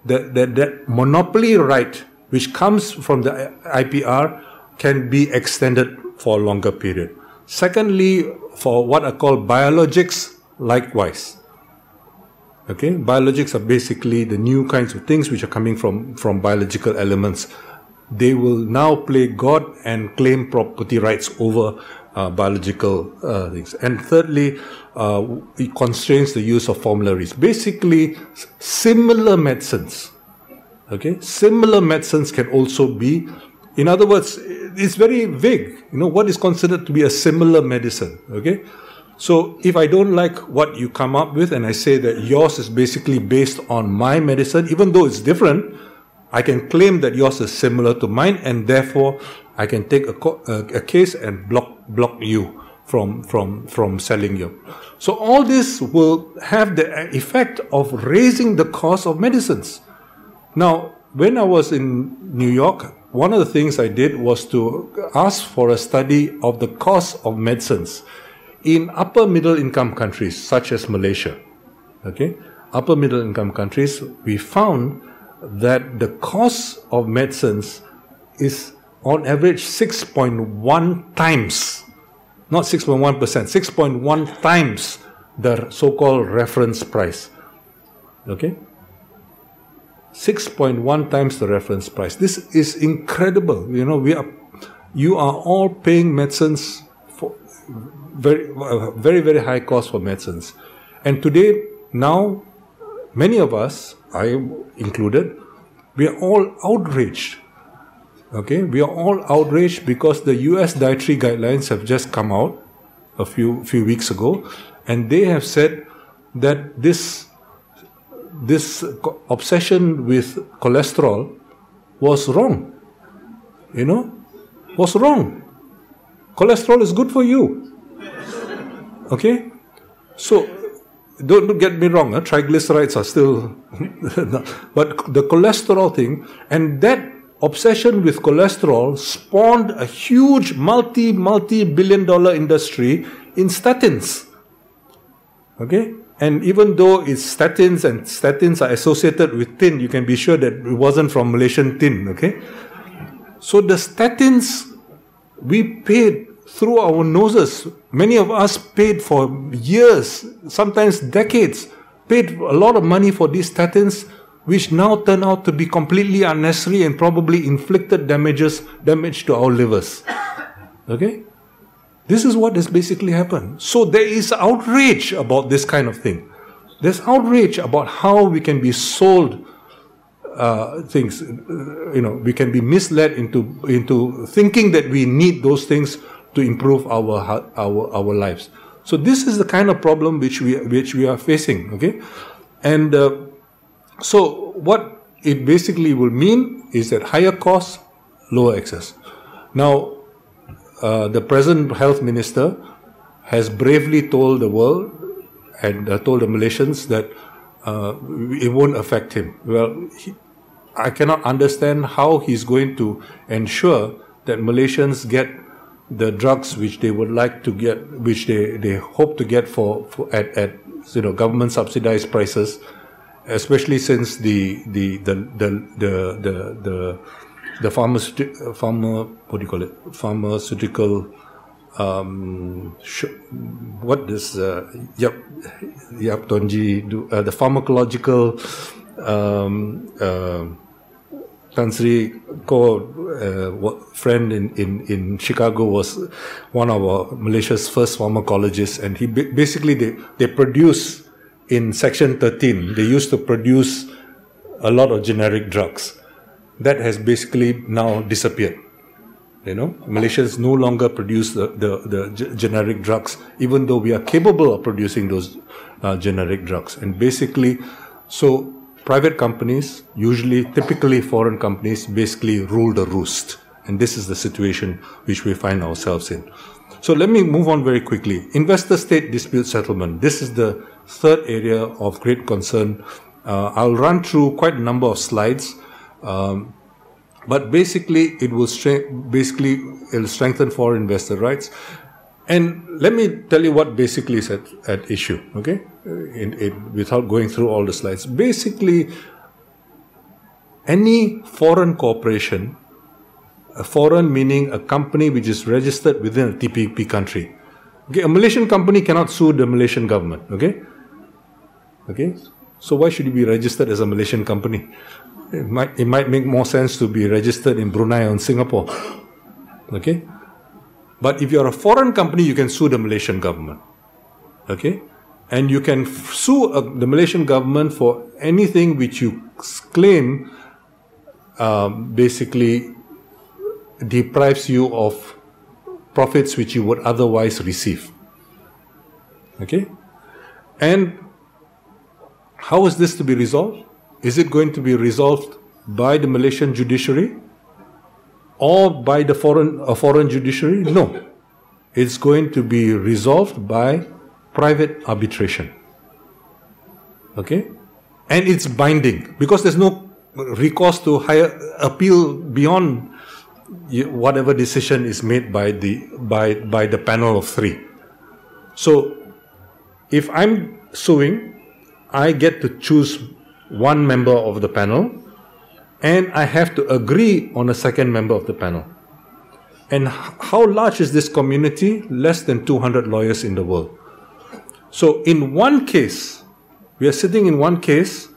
that monopoly right which comes from the IPR can be extended for a longer period. Secondly, for what are called biologics, likewise. Okay, biologics are basically the new kinds of things which are coming from biological elements. They will now play God and claim property rights over biological things. And thirdly, it constrains the use of formularies. Basically, similar medicines. Okay, similar medicines can also be. In other words, it's very vague. You know, what is considered to be a similar medicine? Okay, so if I don't like what you come up with, and I say that yours is basically based on my medicine, even though it's different, I can claim that yours is similar to mine, and therefore I can take a case and block you from selling you. So all this will have the effect of raising the cost of medicines. Now, when I was in New York, one of the things I did was to ask for a study of the cost of medicines in upper middle income countries such as Malaysia, okay, upper middle income countries, we found that the cost of medicines is on average 6.1 times, not 6.1%, 6.1 times the so-called reference price. Okay? 6.1 times the reference price. This is incredible. You know, you are all paying medicines for very high cost for medicines. And today, now, many of us, I included, we are all outraged. Okay, we are all outraged because the US dietary guidelines have just come out a few weeks ago, and they have said that this obsession with cholesterol was wrong. You know, was wrong. Cholesterol is good for you. Okay, so don't get me wrong. Triglycerides are still, but the cholesterol thing, and that obsession with cholesterol spawned a huge multi-billion-dollar industry in statins. Okay? And even though it's statins and statins are associated with tin, you can be sure that it wasn't from Malaysian tin. Okay? So the statins, we paid through our noses. Many of us paid for years, sometimes decades, paid a lot of money for these statins, which now turn out to be completely unnecessary and probably inflicted damage to our livers. Okay? This is what has basically happened. So there is outrage about this kind of thing. There's outrage about how we can be sold things. You know, we can be misled into thinking that we need those things to improve our lives. So this is the kind of problem which we are facing. Okay, and so what it basically will mean is that higher costs, lower access. Now, the present health minister has bravely told the world and told the Malaysians that it won't affect him. Well, I cannot understand how he's going to ensure that Malaysians get the drugs which they would like to get, which they hope to get at government subsidized prices, especially since the pharmaceutical what does Yap Tonji do? The pharmacological Tan Sri Ko friend in Chicago was one of Malaysia's first pharmacologists, and he basically they produce in Section 13. They used to produce a lot of generic drugs. That has basically now disappeared. You know, Malaysians no longer produce the generic drugs, even though we are capable of producing those generic drugs. And basically, so private companies, typically foreign companies, basically rule the roost. And this is the situation which we find ourselves in. So let me move on very quickly. Investor-state dispute settlement. This is the third area of great concern. I'll run through quite a number of slides. But basically, it will strengthen foreign investor rights. And let me tell you what basically is at issue, okay? Without going through all the slides. Basically, any foreign corporation, a foreign meaning a company which is registered within a TPP country. Okay, a Malaysian company cannot sue the Malaysian government, okay? Okay, so why should it be registered as a Malaysian company? It might make more sense to be registered in Brunei or in Singapore. Okay? But if you're a foreign company, you can sue the Malaysian government. Okay? And you can sue the Malaysian government for anything which you claim basically deprives you of profits which you would otherwise receive. Okay? And how is this to be resolved? Is it going to be resolved by the Malaysian judiciary or by a foreign judiciary? No. It's going to be resolved by private arbitration. Okay? And it's binding because there's no recourse to higher appeal beyond whatever decision is made by the panel of three. So if I'm suing, I get to choose one member of the panel, and I have to agree on a second member of the panel. And how large is this community? Less than 200 lawyers in the world. So in one case, we are sitting in one case.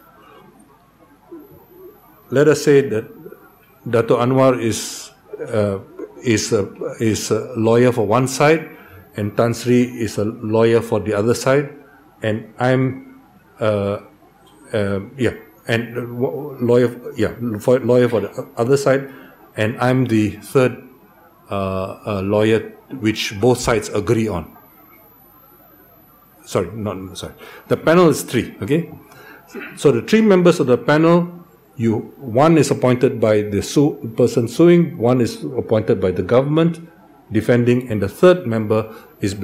Let us say that Dato' Anwar is a lawyer for one side, and Tan Sri is a lawyer for the other side, and I'm lawyer for the other side, and I'm the third lawyer which both sides agree on. The panel is 3. Okay, so the 3 members of the panel, one is appointed by the person suing, one is appointed by the government defending, and the third member is.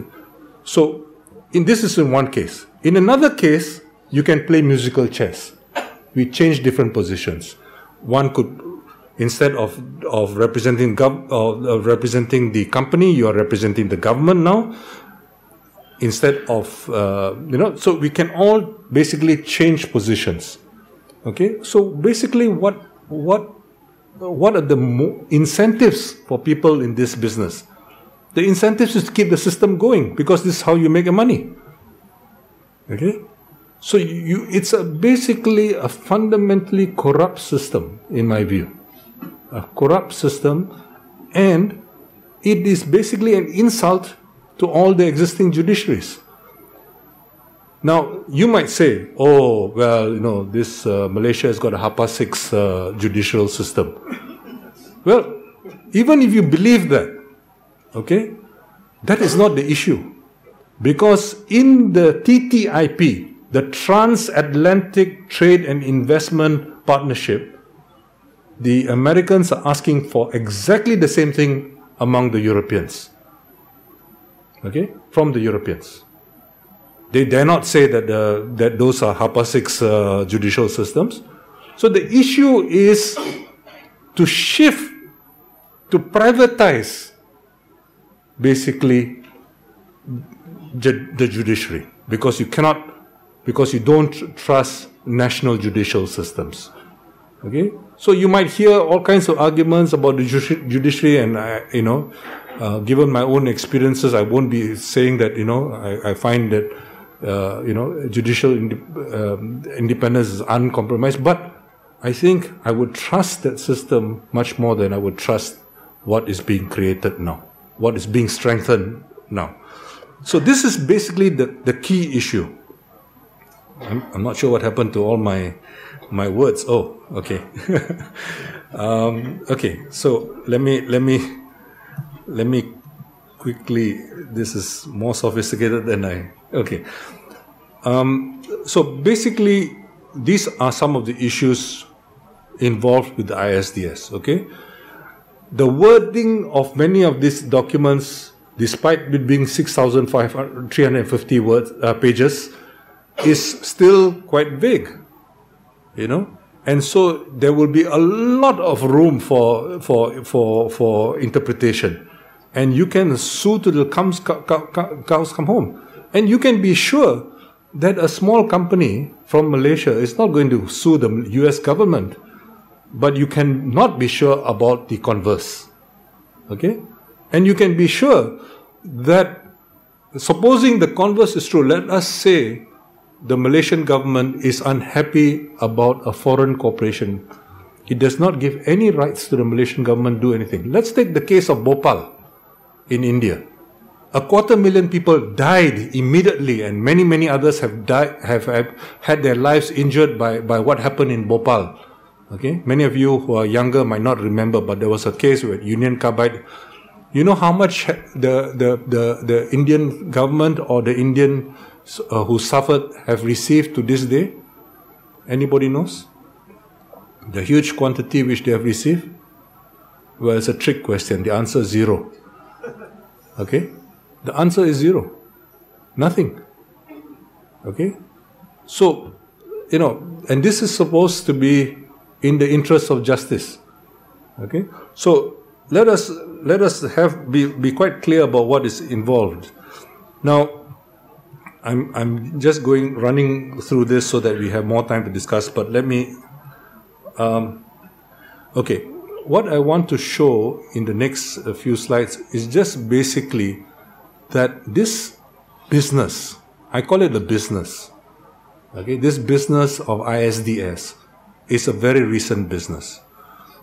So, this is in one case. In another case, you can play musical chairs. We change different positions. One could, instead of representing representing the company, you are representing the government now. Instead of so we can all basically change positions. Okay, so basically, what are the incentives for people in this business? The incentives is to keep the system going, because this is how you make your money. Okay, so it's basically a fundamentally corrupt system, in my view, a corrupt system, and it is basically an insult to all the existing judiciaries. Now, you might say, oh, well, this Malaysia has got a Hapa 6 judicial system. Well, even if you believe that, okay, that is not the issue. Because in the TTIP, the Transatlantic Trade and Investment Partnership, the Americans are asking for exactly the same thing among the Europeans. Okay, from the Europeans. They dare not say that those are Hapa 6 judicial systems. So the issue is to shift, to privatize, basically, the judiciary, because you don't trust national judicial systems. Okay, so you might hear all kinds of arguments about the judiciary, and given my own experiences, I won't be saying that I find that judicial independence is uncompromised, but I think I would trust that system much more than I would trust what is being created now, what is being strengthened now. So this is basically the key issue. I'm not sure what happened to all my words. Oh, okay. Okay, so let me quickly. This is more sophisticated than okay. So basically, these are some of the issues involved with the ISDS. Okay, the wording of many of these documents, despite it being 6,350 pages, is still quite vague. And so there will be a lot of room for interpretation, and you can sue till the cows come home. And you can be sure that a small company from Malaysia is not going to sue the US government, but you can not be sure about the converse. Okay? And you can be sure that, supposing the converse is true, let us say the Malaysian government is unhappy about a foreign corporation. It does not give any rights to the Malaysian government to do anything. Let's take the case of Bhopal in India. 250,000 people died immediately, and many others have had their lives injured by what happened in Bhopal. Okay, many of you who are younger might not remember, but there was a case with Union Carbide. You know how much the Indian government or the Indian who suffered have received to this day? Anybody knows? The huge quantity which they have received? Well, it's a trick question. The answer is 0. Okay? The answer is 0. Nothing. Okay? So, and this is supposed to be in the interest of justice. Okay? So, let us be quite clear about what is involved. Now, I'm just running through this so that we have more time to discuss, but let me, okay. What I want to show in the next few slides is just basically that this business, I call it the business, okay, this business of ISDS is a very recent business.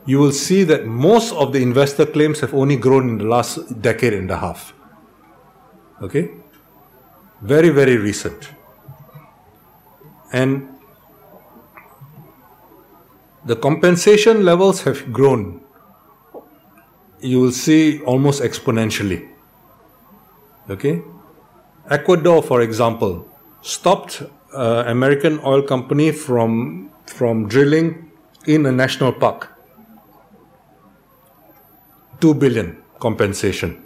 You will see that most of the investor claims have only grown in the last decade and a half. Okay? Very, very recent. And the compensation levels have grown. You will see almost exponentially. Okay? Ecuador, for example, stopped American oil company from drilling in a national park. 2 billion compensation.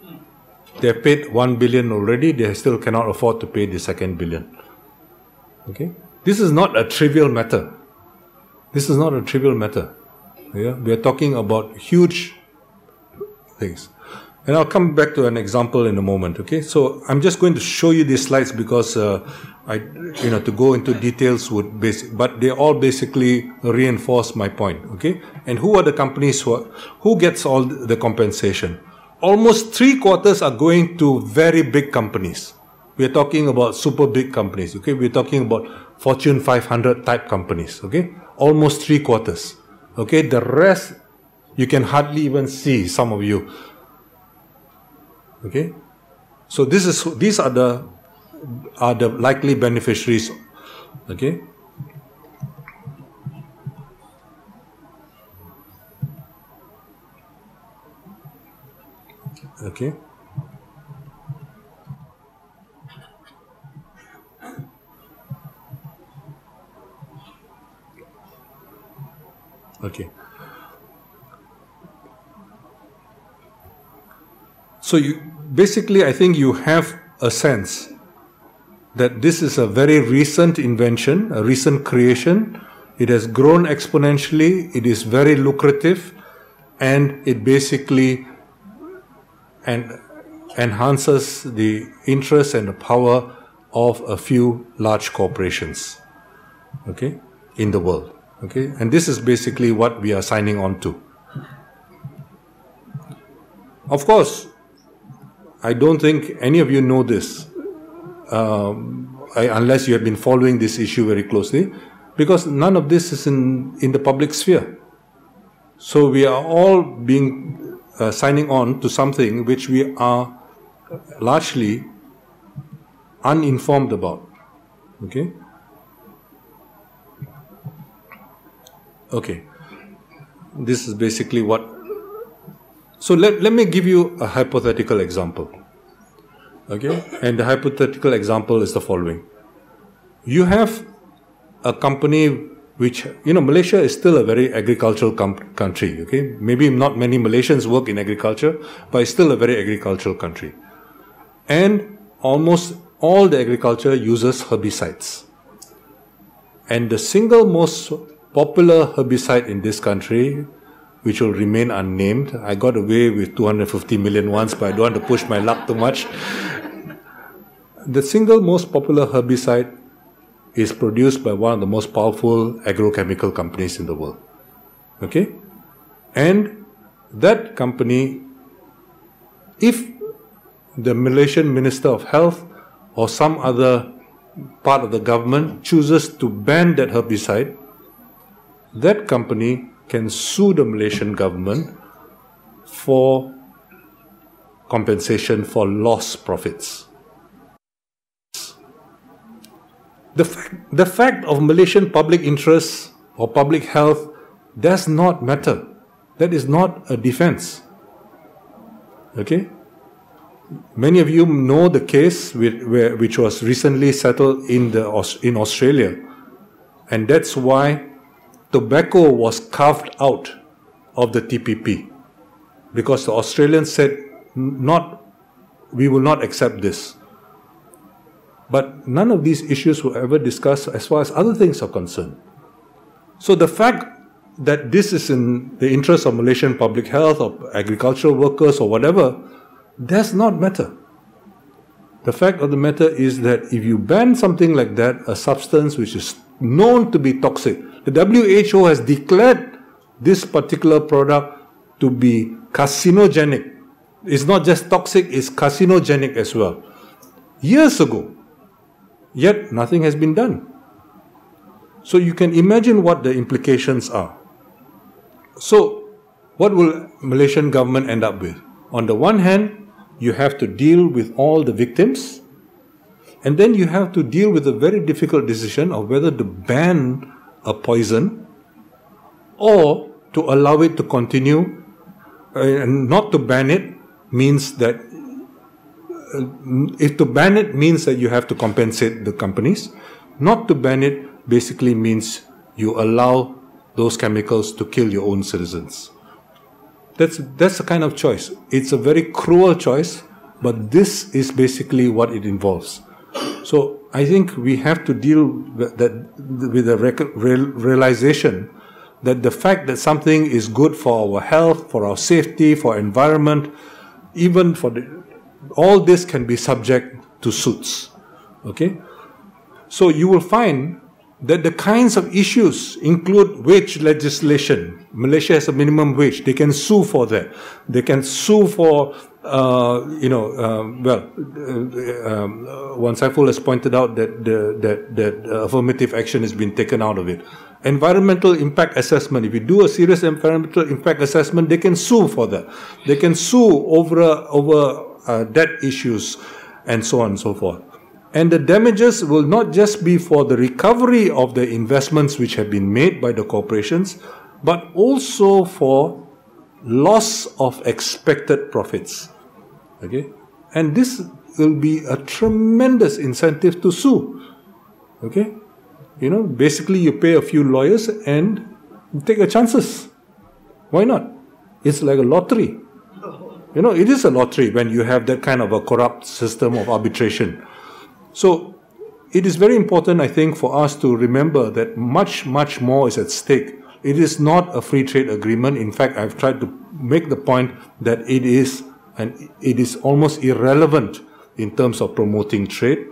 They have paid 1 billion already. They still cannot afford to pay the second billion. Okay? This is not a trivial matter. This is not a trivial matter. Yeah? We are talking about huge things. And I'll come back to an example in a moment. Okay? So I'm just going to show you these slides because to go into details but they all basically reinforce my point. Okay? And who are the companies who gets all the compensation? Almost 3/4 are going to very big companies. We are talking about super big companies. Okay? We are talking about Fortune 500 type companies. Okay? Almost 3/4. Okay? The rest you can hardly even see, some of you. Okay? So these are the likely beneficiaries. Okay? Okay? Okay. So basically, I think you have a sense that this is a very recent invention, a recent creation. It has grown exponentially. It is very lucrative, and it basically enhances the interest and the power of a few large corporations, okay, in the world. Okay, and this is basically what we are signing on to. Of course, I don't think any of you know this, unless you have been following this issue very closely, because none of this is in the public sphere. So we are all signing on to something which we are largely uninformed about. Okay? Okay. This is basically what... So let me give you a hypothetical example. Okay? And the hypothetical example is the following. You have a company which, Malaysia is still a very agricultural country. Okay? Maybe not many Malaysians work in agriculture, but it's still a very agricultural country. And almost all the agriculture uses herbicides. And the single most popular herbicide in this country, which will remain unnamed. I got away with 250 million once, but I don't want to push my luck too much. The single most popular herbicide is produced by one of the most powerful agrochemical companies in the world. Okay? And that company, if the Malaysian Minister of Health or some other part of the government chooses to ban that herbicide, that company can sue the Malaysian government for compensation for lost profits. The fact of Malaysian public interest or public health does not matter. That is not a defense. Okay? Many of you know the case which was recently settled in Australia, and that's why tobacco was carved out of the TPP, because the Australians said, we will not accept this. But none of these issues were ever discussed as far as other things are concerned. So the fact that this is in the interest of Malaysian public health or agricultural workers or whatever does not matter. The fact of the matter is that if you ban something like that, a substance which is known to be toxic, the WHO has declared this particular product to be carcinogenic. It's not just toxic, it's carcinogenic as well. Years ago, yet nothing has been done. So you can imagine what the implications are. So what will Malaysian government end up with? On the one hand, you have to deal with all the victims, and then you have to deal with the very difficult decision of whether to ban a poison or to allow it to continue. And not to ban it means that if to ban it means that you have to compensate the companies. Not to ban it basically means you allow those chemicals to kill your own citizens. That's the kind of choice. It's a very cruel choice, but this is basically what it involves. So I think we have to deal with the realization that the fact that something is good for our health, for our safety, for our environment, even for all this can be subject to suits. Okay? So you will find that the kinds of issues include wage legislation. Malaysia has a minimum wage. They can sue for that. They can sue for, Saiful has pointed out that affirmative action has been taken out of it. Environmental impact assessment. If you do a serious environmental impact assessment, they can sue for that. They can sue over debt issues and so on and so forth. And the damages will not just be for the recovery of the investments which have been made by the corporations, but also for loss of expected profits. Okay? And this will be a tremendous incentive to sue. Okay? Basically you pay a few lawyers and you take your chances. Why not? It's like a lottery. It is a lottery when you have that kind of a corrupt system of arbitration. So it is very important, I think, for us to remember that much, much more is at stake. It is not a free trade agreement. In fact, I've tried to make the point that it is almost irrelevant in terms of promoting trade.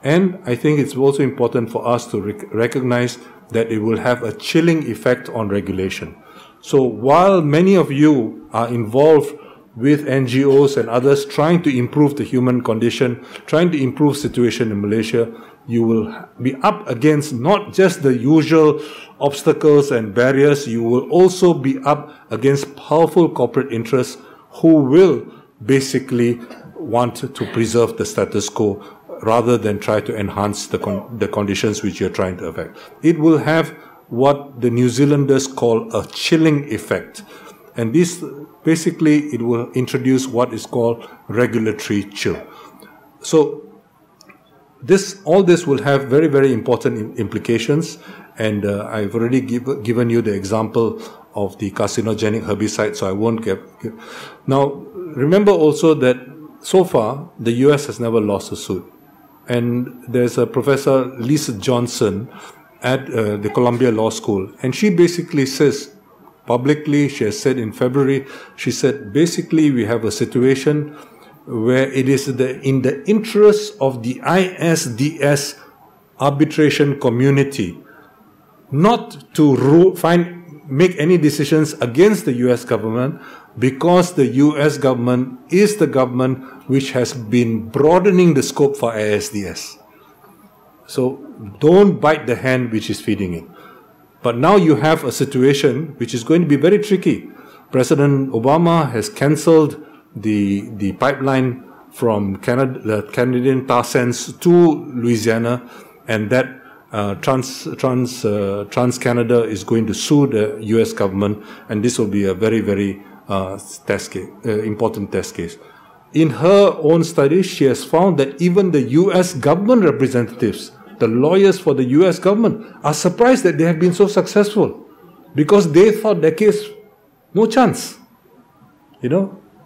And I think it's also important for us to recognize that it will have a chilling effect on regulation. So while many of you are involved with NGOs and others trying to improve the human condition, trying to improve situation in Malaysia, you will be up against not just the usual obstacles and barriers, you will also be up against powerful corporate interests who will basically want to preserve the status quo rather than try to enhance the conditions which you're trying to affect. It will have what the New Zealanders call a chilling effect. And this, basically, it will introduce what is called regulatory chill. So all this will have very, very important implications. And I've already given you the example of the carcinogenic herbicide, so I won't get. Now, remember also that so far, the US has never lost a suit. And there's a Professor Lisa Johnson at the Columbia Law School, and she basically says, publicly, she has said in February, she said, basically we have a situation where it is in the interest of the ISDS arbitration community not to make any decisions against the US government, because the US government is the government which has been broadening the scope for ISDS. So don't bite the hand which is feeding it. But now you have a situation which is going to be very tricky. President Obama has cancelled the pipeline from Canada, the Canadian tar sands to Louisiana, and that TransCanada is going to sue the US government, and this will be a very, very important test case. In her own studies, she has found that even the US government representatives, the lawyers for the US government, are surprised that they have been so successful, because they thought their case, no chance,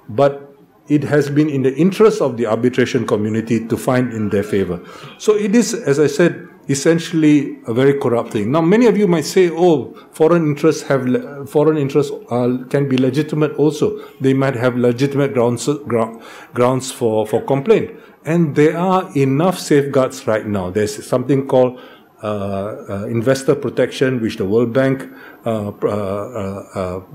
but it has been in the interest of the arbitration community to find in their favor. So it is, as I said, essentially a very corrupt thing. Now, many of you might say, oh, foreign interests can be legitimate also. They might have legitimate grounds for complaint. And there are enough safeguards right now. There's something called investor protection, which the World Bank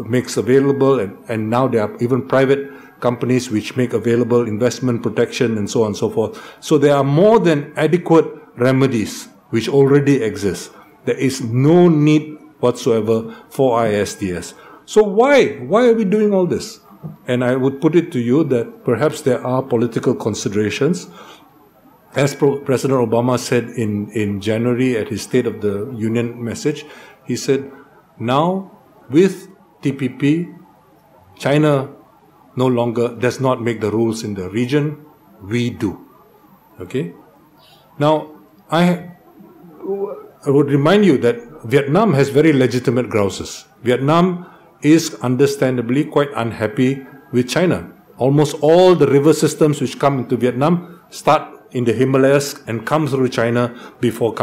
makes available, and now there are even private companies which make available investment protection and so on and so forth. So there are more than adequate remedies which already exist. There is no need whatsoever for ISDS. So why are we doing all this? And I would put it to you that perhaps there are political considerations. As President Obama said in January at his State of the Union message, he said, now with TPP, China no longer does not make the rules in the region, we do. Okay? Now, I would remind you that Vietnam has very legitimate grouses. Vietnam is understandably quite unhappy with China. Almost all the river systems which come into Vietnam start in the Himalayas and come through China before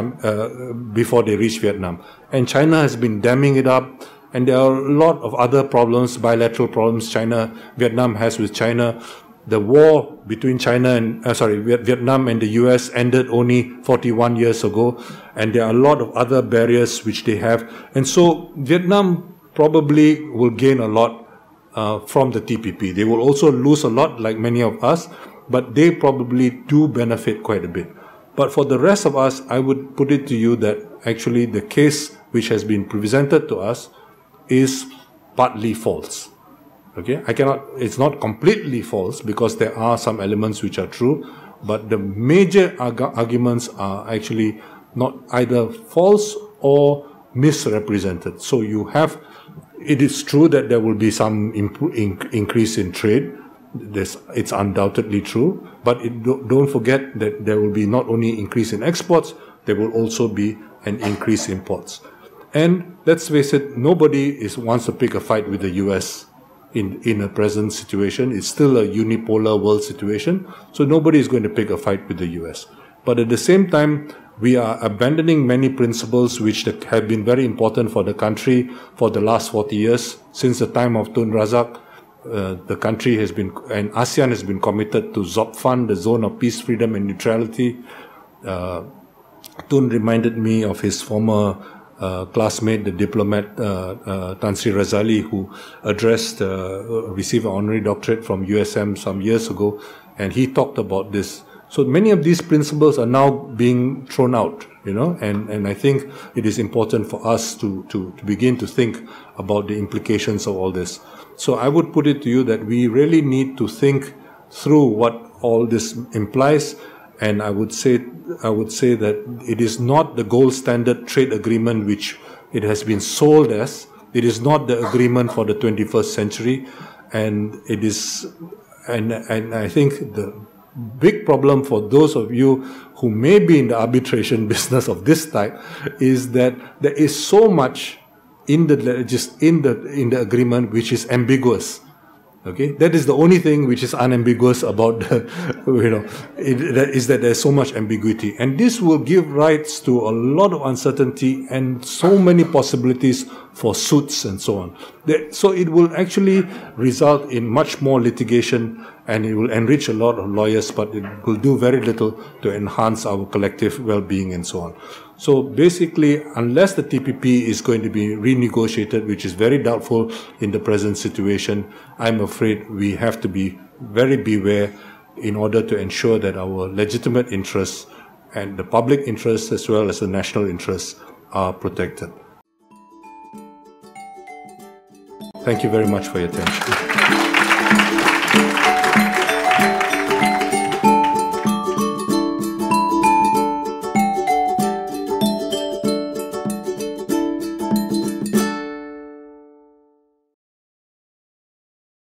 they reach Vietnam. And China has been damming it up, and there are a lot of other problems, bilateral problems Vietnam has with China. The war between Vietnam and the US ended only 41 years ago, and there are a lot of other barriers which they have. And so Vietnam probably will gain a lot from the TPP. They will also lose a lot, like many of us, but they probably do benefit quite a bit. But for the rest of us, I would put it to you that actually the case which has been presented to us is partly false. Okay, it's not completely false, because there are some elements which are true, but the major arguments are actually not either false or misrepresented. So it is true that there will be some increase in trade. It's undoubtedly true, but don't forget that there will be not only increase in exports, there will also be an increase in imports. And let's face it, nobody wants to pick a fight with the US in a present situation. It's still a unipolar world situation, so nobody is going to pick a fight with the US. But at the same time, we are abandoning many principles which have been very important for the country for the last 40 years. Since the time of Tun Razak, the country has been, and ASEAN has been committed to ZOPFAN, the Zone of Peace, Freedom and Neutrality. Tun reminded me of his former classmate, the diplomat Tan Sri Razali, who received an honorary doctorate from USM some years ago, and he talked about this. So many of these principles are now being thrown out, and I think it is important for us to begin to think about the implications of all this. So I would put it to you that we really need to think through what all this implies, and I would say that it is not the gold standard trade agreement which it has been sold as. It is not the agreement for the 21st century, and it is, and I think the big problem for those of you who may be in the arbitration business of this type is that there is so much in the agreement which is ambiguous. Okay, that is the only thing which is unambiguous about is that there's so much ambiguity, and this will give rise to a lot of uncertainty and so many possibilities for suits and so on. So it will actually result in much more litigation, and it will enrich a lot of lawyers, but it will do very little to enhance our collective well-being and so on. So basically, unless the TPP is going to be renegotiated, which is very doubtful in the present situation, I'm afraid we have to be very beware in order to ensure that our legitimate interests and the public interests as well as the national interests are protected. Thank you very much for your attention.